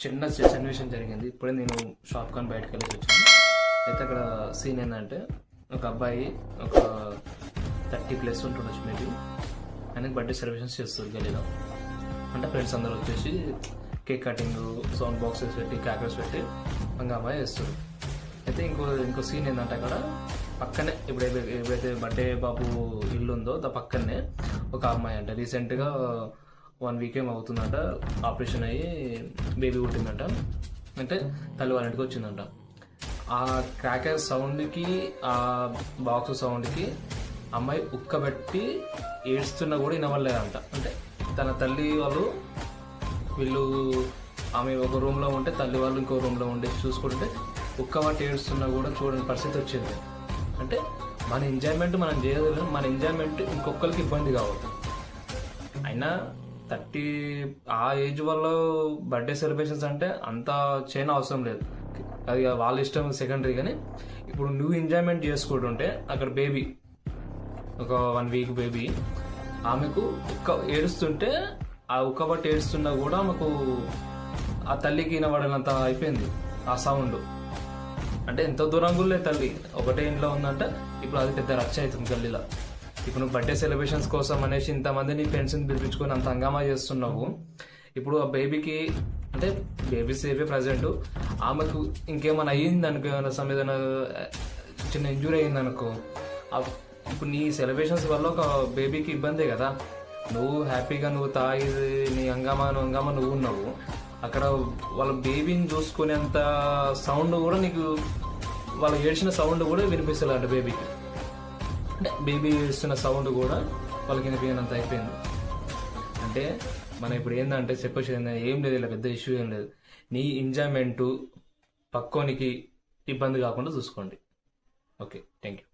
చిన్న సన్నివేశం జరిగింది. ఇప్పుడే నేను షాప్ కానీ బయటకు వెళ్ళేసి వచ్చాను. అయితే అక్కడ సీన్ ఏంటంటే ఒక అబ్బాయి ఒక 30+ ఉంటుండొచ్చు మేబీ. ఆయనకి బర్త్డే సెలబ్రేషన్స్ చేస్తారు గలీలో. అంటే ఫ్రెండ్స్ అందరూ వచ్చేసి కేక్ కటింగ్, సౌండ్ బాక్సెస్ పెట్టి, క్రాకర్స్ పెట్టి ఇంకా అబ్బాయి వేస్తారు. అయితే ఇంకో సీన్ ఏంటంటే అక్కడ పక్కనే ఎప్పుడైతే బర్త్డే బాబు ఇల్లు ఉందో దా పక్కనే ఒక అమ్మాయి అంటే రీసెంట్గా 1 వీక్ ఏం అవుతుందంట, ఆపరేషన్ అయ్యి బేబీ పుట్టిందంట. అంటే తల్లి వాళ్ళ ఇంటికి వచ్చిందంట. ఆ క్రాకర్ సౌండ్కి, ఆ బాక్స్ సౌండ్కి అమ్మాయి ఉక్కబెట్టి ఏడుస్తున్నా కూడా వినవలేదంట. అంటే తన తల్లి వాళ్ళు వీళ్ళు ఆమె ఒక రూమ్లో ఉంటే తల్లి వాళ్ళు ఇంకో రూమ్లో ఉండి చూసుకుంటే ఉక్కబట్టి ఏడుస్తున్నా కూడా చూడని పరిస్థితి వచ్చింది. అంటే మన ఎంజాయ్మెంట్ మనం చేయలేదు, మన ఎంజాయ్మెంట్ ఇంకొకరికి ఇబ్బంది కావద్దు. అయినా 30 ఆ ఏజ్ వల్ల బర్త్డే సెలబ్రేషన్స్ అంటే అంత చేయని అవసరం లేదు, అది వాళ్ళ ఇష్టం, సెకండరీ. కానీ ఇప్పుడు నువ్వు ఎంజాయ్మెంట్ చేసుకుంటుంటే అక్కడ బేబీ ఒక 1 వీక్ బేబీ ఆమెకు ఏడుస్తుంటే ఆ ఉక్కబట్టి ఏడుస్తున్నా కూడా ఆమెకు ఆ తల్లికి వినబడినంత అయిపోయింది ఆ సౌండ్. అంటే ఎంత దూరంగా లేదు తల్లి, ఒకటే ఇంట్లో ఉందంటే ఇప్పుడు అది పెద్ద రచ్చ అవుతుంది గల్లీలో. ఇప్పుడు నువ్వు బర్త్డే సెలబ్రేషన్స్ కోసం అనేసి ఇంతమందిని ఫ్రెండ్స్ని పిలిపించుకొని అంత హంగామా చేస్తున్నావు. ఇప్పుడు ఆ బేబీకి అంటే బేబీ సేవే ప్రజెంట్, ఆమెకు ఇంకేమైనా అయ్యింది అనుకో, ఏదైనా చిన్న ఇంజురీ అయింది అనుకో, ఇప్పుడు నీ సెలబ్రేషన్స్ వల్ల ఒక బేబీకి ఇబ్బందే కదా. నువ్వు హ్యాపీగా నువ్వు తాగి నీ హంగామా నువ్వు ఉన్నావు, అక్కడ వాళ్ళ బేబీని చూసుకునేంత సౌండ్ కూడా నీకు, వాళ్ళు ఏడ్చిన సౌండ్ కూడా వినిపిస్తుంది అంటే బేబీకి. అంటే బేబీ ఏడుస్తున్న సౌండ్ కూడా వాళ్ళకి వినిపించినంత అయిపోయింది. అంటే మనం ఇప్పుడు ఏంటంటే చెప్పేది ఏం లేదు, ఇలా పెద్ద ఇష్యూ ఏం లేదు. నీ ఎంజాయ్మెంటు పక్కోనికి ఇబ్బంది కాకుండా చూసుకోండి. Okay, thank you.